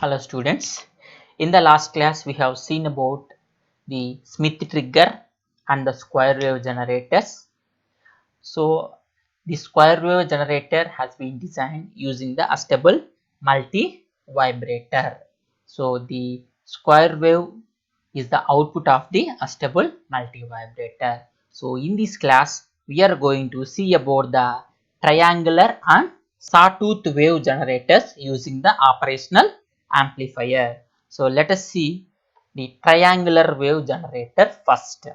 Hello students. In the last class we have seen about the Smith trigger and the square wave generators. So the square wave generator has been designed using the astable multi vibrator. So the square wave is the output of the astable multi vibrator. So in this class we are going to see about the triangular and sawtooth wave generators using the operational amplifier. So let us see the triangular wave generator first.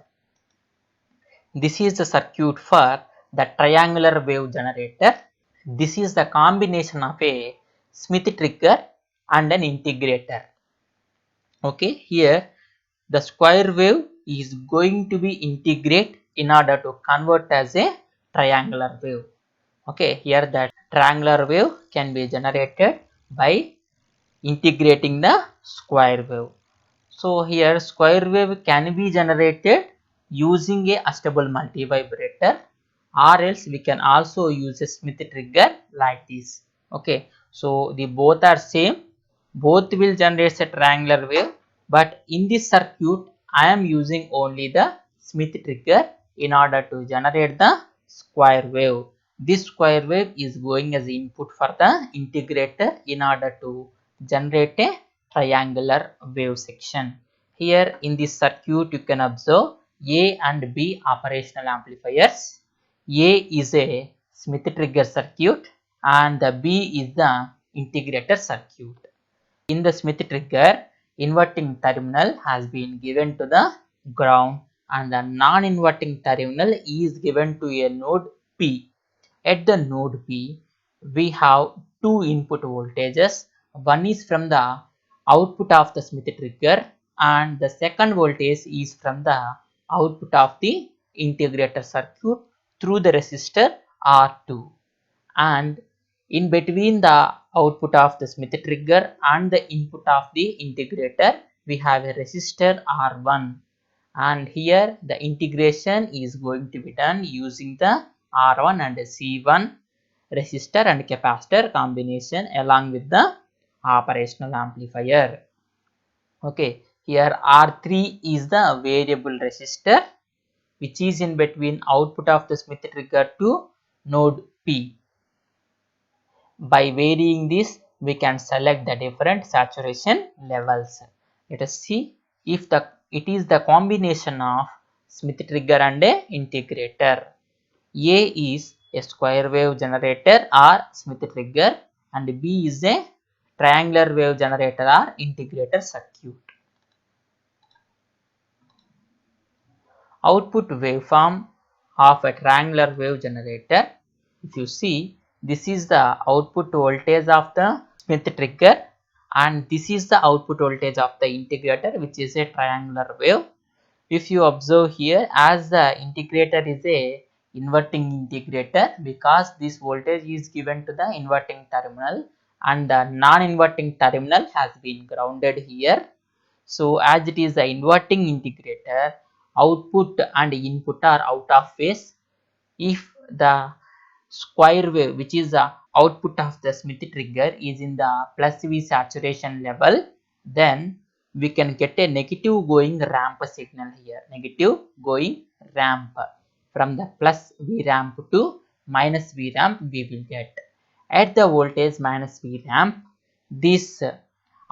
This is the circuit for the triangular wave generator. This is the combination of a Smith trigger and an integrator. Okay, here the square wave is going to be integrate in order to convert as a triangular wave. Okay, here that triangular wave can be generated by integrating the square wave. So here square wave can be generated using a astable multivibrator, or else we can also use a Smith trigger like this. Okay, so the both are same, both will generate a triangular wave, but in this circuit I am using only the Smith trigger in order to generate the square wave. This square wave is going as input for the integrator in order to generate a triangular wave section. Here in this circuit you can observe A and B operational amplifiers. A is a Smith trigger circuit and the B is the integrator circuit. In the Smith trigger, inverting terminal has been given to the ground and the non-inverting terminal is given to a node P. At the node P, we have two input voltages. One is from the output of the Smith trigger and the second voltage is from the output of the integrator circuit through the resistor R2. And in between the output of the Smith trigger and the input of the integrator, we have a resistor R1. And here the integration is going to be done using the R1 and C1 resistor and capacitor combination along with the operational amplifier. Okay, here R3 is the variable resistor which is in between output of the Smith trigger to node P. By varying this, we can select the different saturation levels. Let us see if it is the combination of Smith trigger and a integrator. A is a square wave generator or Smith trigger and B is a triangular wave generator or integrator circuit. Output waveform of a triangular wave generator. If you see, this is the output voltage of the Smith trigger and this is the output voltage of the integrator, which is a triangular wave. If you observe here, as the integrator is a inverting integrator, because this voltage is given to the inverting terminal and the non-inverting terminal has been grounded here. So as it is the inverting integrator, output and input are out of phase. If the square wave, which is the output of the Smith trigger, is in the plus V saturation level, then we can get a negative going ramp signal here. Negative going ramp from the plus V ramp to minus V ramp we will get. At the voltage minus V ramp, this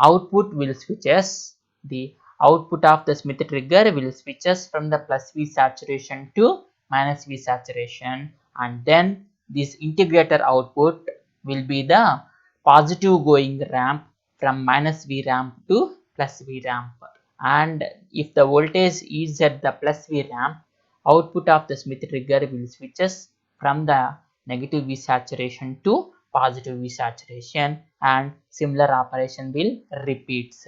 output will switches. The output of the Smith trigger will switches from the plus V saturation to minus V saturation, and then this integrator output will be the positive going ramp from minus V ramp to plus V ramp. And if the voltage is at the plus V ramp, output of the Smith trigger will switches from the negative V saturation to positive V saturation, and similar operation will repeats.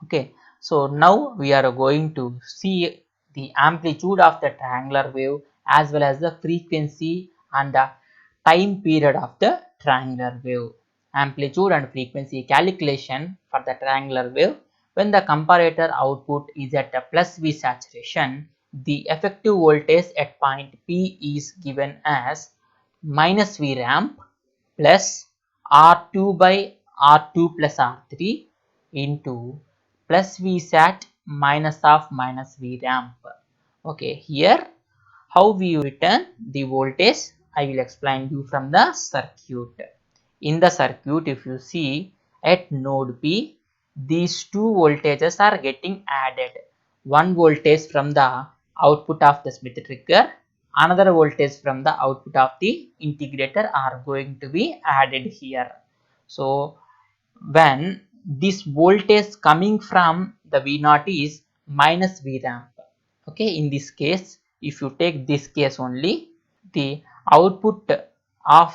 Okay, so now we are going to see the amplitude of the triangular wave as well as the frequency and the time period of the triangular wave. Amplitude and frequency calculation for the triangular wave. When the comparator output is at a plus V saturation, the effective voltage at point P is given as minus V ramp plus R2 by R2 plus R3 into plus Vsat minus of minus Vramp. Okay, here how we return the voltage, I will explain you from the circuit. In the circuit, if you see at node P, these two voltages are getting added. One voltage from the output of the Smith trigger, another voltage from the output of the integrator are going to be added here. So when this voltage coming from the V0 is minus Vramp. Okay, in this case, if you take this case only, the output of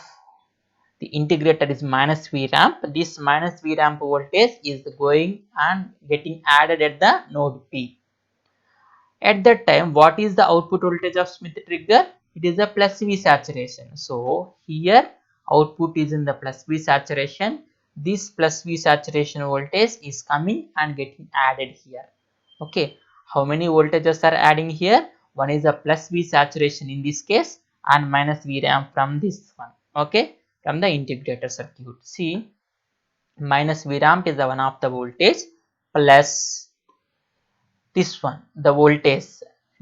the integrator is minus Vramp. This minus Vramp voltage is going and getting added at the node P. At that time, what is the output voltage of Smith trigger? It is a plus V saturation. So here output is in the plus V saturation. This plus V saturation voltage is coming and getting added here. Okay, how many voltages are adding here? One is a plus V saturation in this case and minus Vramp from this one. Okay, from the integrator circuit. See, minus Vramp is the one of the voltage plus this one, the voltage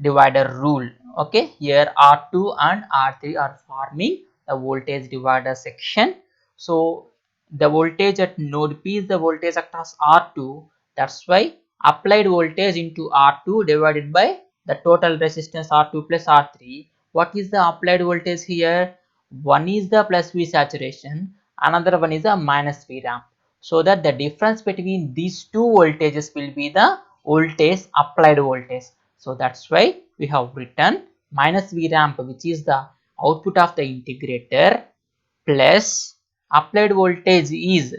divider rule. Okay, here R2 and R3 are forming the voltage divider section. So the voltage at node P is the voltage across R2. That's why applied voltage into R2 divided by the total resistance R2 plus R3. What is the applied voltage here? One is the plus V saturation, another one is a minus Vramp, so that the difference between these two voltages will be the voltage applied voltage. So that's why we have written minus Vramp, which is the output of the integrator, plus applied voltage is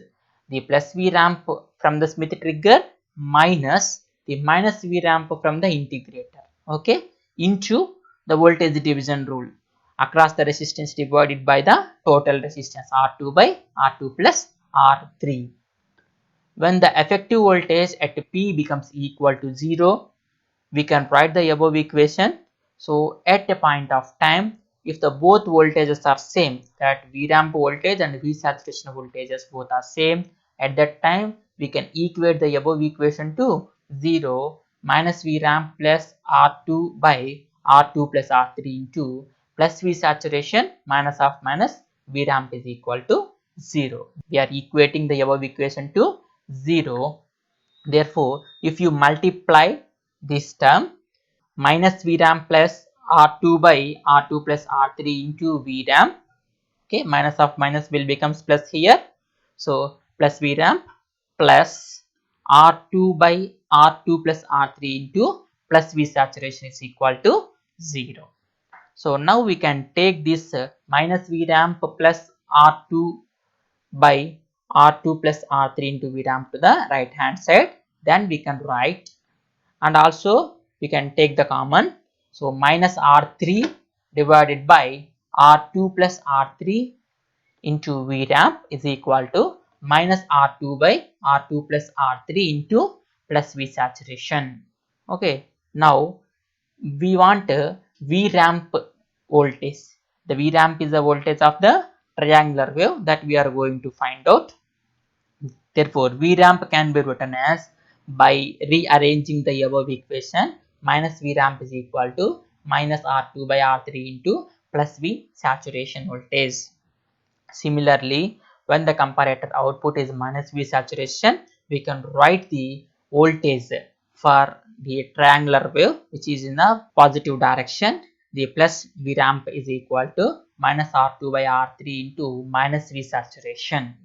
the plus Vramp from the Smith trigger minus the minus Vramp from the integrator. Okay, into the voltage division rule across the resistance divided by the total resistance R2 by R2 plus R3. When the effective voltage at P becomes equal to 0, we can write the above equation. So at a point of time, if the both voltages are same, that V ramp voltage and V saturation voltages both are same, at that time we can equate the above equation to 0 minus V ramp plus R2 by R2 plus R3 into plus V saturation minus of minus V ramp is equal to 0. We are equating the above equation to 0. Therefore, if you multiply this term, minus Vram plus R2 by R2 plus R3 into Vram, okay, minus of minus will becomes plus here. So plus Vram plus R2 by R2 plus R3 into plus V saturation is equal to 0. So now we can take this minus Vram plus R2 by R2 plus R3 into Vram to the right hand side. Then we can write, and also we can take the common. So minus R3 divided by R2 plus R3 into Vramp is equal to minus R2 by R2 plus R3 into plus V saturation. Okay, now we want Vramp voltage. The Vramp is the voltage of the triangular wave that we are going to find out. Therefore, Vramp can be written as, by rearranging the above equation, minus Vramp is equal to minus R2 by R3 into plus V saturation voltage. Similarly, when the comparator output is minus V saturation, we can write the voltage for the triangular wave which is in the positive direction. The plus V ramp is equal to minus R2 by R3 into minus V saturation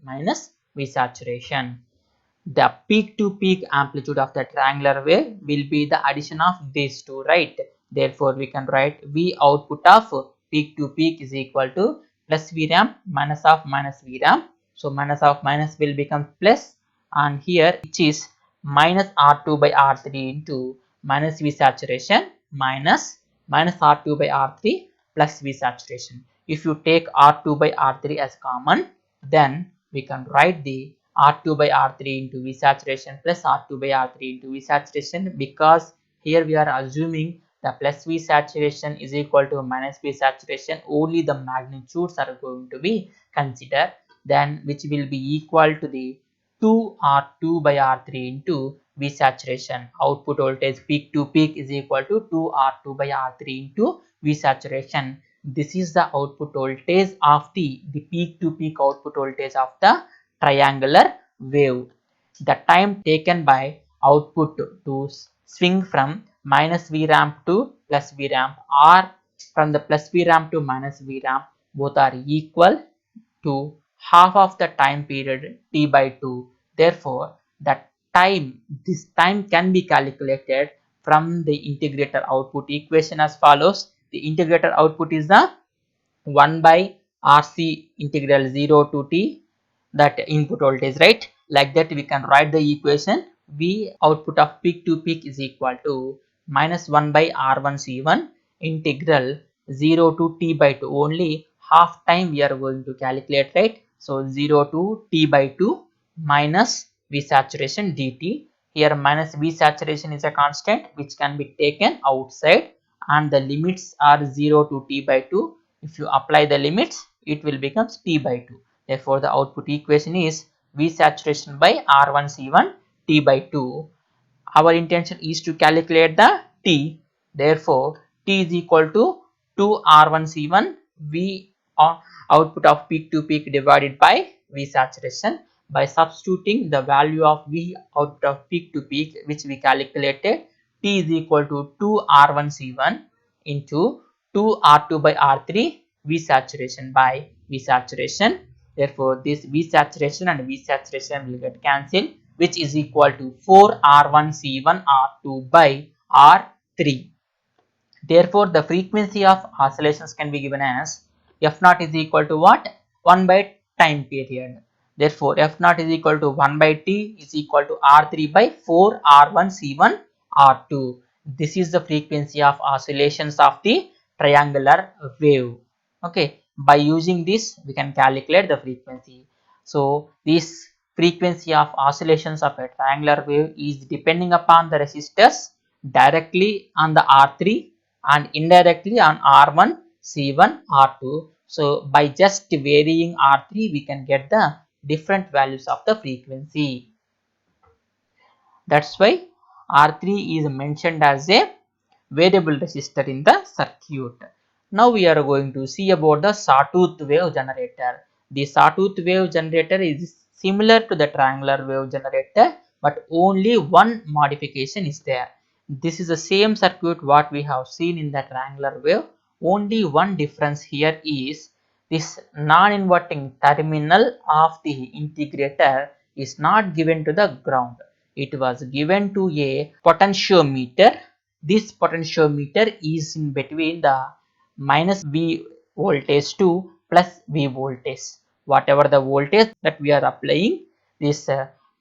The peak to peak amplitude of the triangular wave will be the addition of these two, right? Therefore, we can write V output of peak to peak is equal to plus V ramp minus of minus V ramp. So minus of minus will become plus, and here which is minus R2 by R3 into minus V saturation minus R2 by R3 plus V saturation. If you take R2 by R3 as common, then we can write the R2 by R3 into V saturation plus R2 by R3 into V saturation, because here we are assuming the plus V saturation is equal to minus V saturation, only the magnitudes are going to be considered, then which will be equal to the 2R2 by R3 into V saturation. Output voltage peak to peak is equal to 2R2 by R3 into V saturation. This is the output voltage of the peak to peak output voltage of the triangular wave. The time taken by output to swing from minus V ramp to plus V ramp or from the plus V ramp to minus V ramp both are equal to half of the time period T by 2. Therefore, this time can be calculated from the integrator output equation as follows. The integrator output is the 1 by RC integral 0 to T, that input voltage, right? Like that we can write the equation. V output of peak to peak is equal to minus 1 by R1 C1 integral 0 to T by 2. Only half time we are going to calculate, right? So 0 to T by 2 minus V saturation dt. Here minus V saturation is a constant which can be taken outside and the limits are 0 to T by 2. If you apply the limits, it will become T by 2. Therefore, the output equation is V saturation by R1 C1 T by 2. Our intention is to calculate the T. Therefore, T is equal to 2 R1 C1 V output of peak to peak divided by V saturation. By substituting the value of V output of peak to peak which we calculated, T is equal to 2 R1 C1 into 2 R2 by R3 V saturation by V saturation. Therefore, this V saturation and V saturation will get cancelled, which is equal to 4 R1 C1 R2 by R3. Therefore, the frequency of oscillations can be given as F naught is equal to what? 1 by time period. Therefore, F naught is equal to 1 by T is equal to R3 by 4 R1 C1 R2. This is the frequency of oscillations of the triangular wave. Okay, by using this we can calculate the frequency. So, this frequency of oscillations of a triangular wave is depending upon the resistors directly on the R3 and indirectly on R1, C1, R2. So, by just varying R3 we can get the different values of the frequency. That's why R3 is mentioned as a variable resistor in the circuit. Now we are going to see about the sawtooth wave generator. The sawtooth wave generator is similar to the triangular wave generator, but only one modification is there. This is the same circuit what we have seen in the triangular wave. Only one difference here is this non-inverting terminal of the integrator is not given to the ground. It was given to a potentiometer. This potentiometer is in between the minus V voltage to plus V voltage. Whatever the voltage that we are applying, this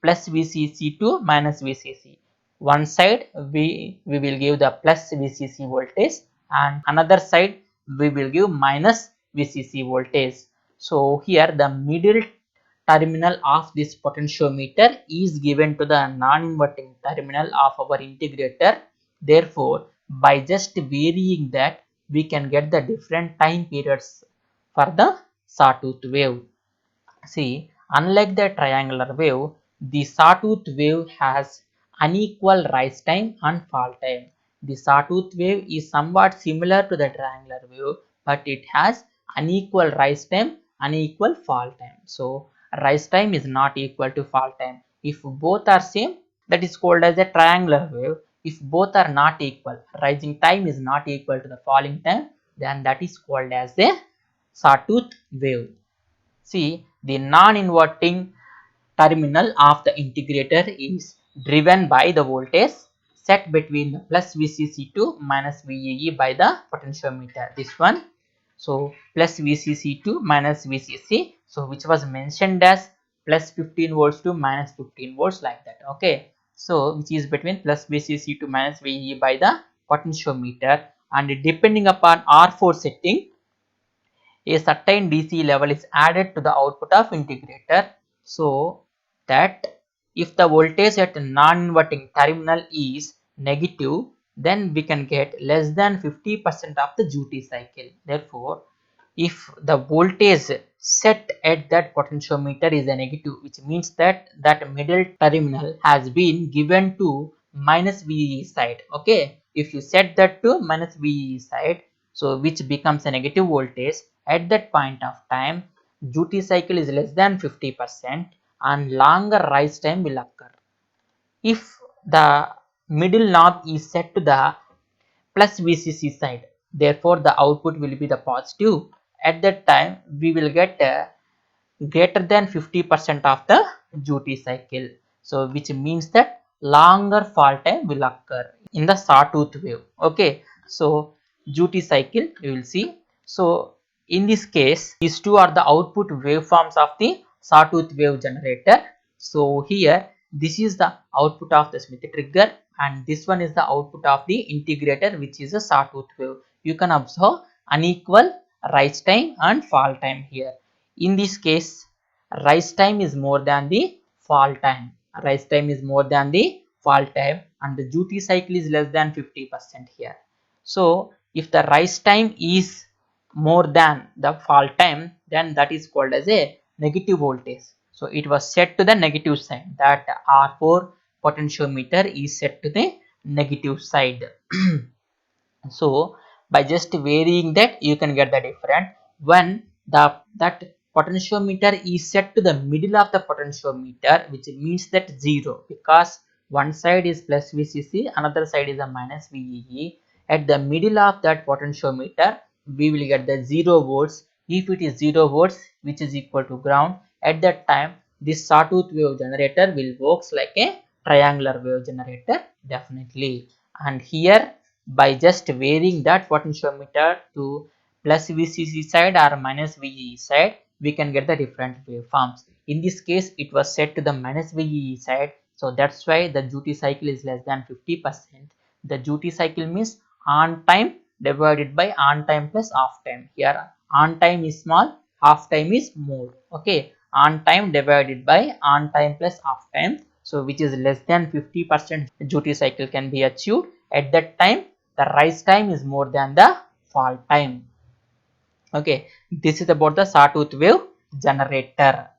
plus VCC to minus VCC. One side we will give the plus VCC voltage and another side we will give minus VCC voltage. So here the middle terminal of this potentiometer is given to the non-inverting terminal of our integrator. Therefore, by just varying that, we can get the different time periods for the sawtooth wave. See, unlike the triangular wave, the sawtooth wave has unequal rise time and fall time. The sawtooth wave is somewhat similar to the triangular wave, but it has unequal rise time, unequal fall time. So, rise time is not equal to fall time. If both are same, that is called as a triangular wave. If both are not equal, rising time is not equal to the falling time, then that is called as a sawtooth wave. See, the non-inverting terminal of the integrator is driven by the voltage set between the plus VCC to minus VEE by the potentiometer. This one. So, plus VCC to minus VCC. So, which was mentioned as plus 15 volts to minus 15 volts like that. Okay. So, which is between plus VCC to minus VEE by the potentiometer, and depending upon R4 setting, a certain DC level is added to the output of integrator, so that if the voltage at non-inverting terminal is negative, then we can get less than 50% of the duty cycle. Therefore, if the voltage set at that potentiometer is a negative, which means that that middle terminal has been given to minus VEE side. Okay, if you set that to minus VEE side, so which becomes a negative voltage, at that point of time duty cycle is less than 50% and longer rise time will occur. If the middle knob is set to the plus VCC side, therefore the output will be the positive. At that time we will get greater than 50% of the duty cycle, so which means that longer fall time will occur in the sawtooth wave. Okay, so duty cycle you will see. So in this case these two are the output waveforms of the sawtooth wave generator. So here this is the output of the Smith trigger and this one is the output of the integrator, which is a sawtooth wave. You can observe unequal rise time and fall time here. In this case rise time is more than the fall time. Rise time is more than the fall time and the duty cycle is less than 50% here. So if the rise time is more than the fall time, then that is called as a negative voltage. So it was set to the negative side, that R4 potentiometer is set to the negative side. So by just varying that you can get the different. When that potentiometer is set to the middle of the potentiometer, which means that 0, because one side is plus VCC, another side is a minus VEE. At the middle of that potentiometer we will get the 0 volts. If it is 0 volts, which is equal to ground, at that time this sawtooth wave generator will works like a triangular wave generator definitely. And here by just varying that potentiometer to plus VCC side or minus VEE side, we can get the different waveforms. In this case it was set to the minus VEE side, so that's why the duty cycle is less than 50%. The duty cycle means on time divided by on time plus off time. Here on time is small, off time is more. Okay, on time divided by on time plus off time, so which is less than 50% duty cycle can be achieved. At that time the rise time is more than the fall time. Okay, this is about the sawtooth wave generator.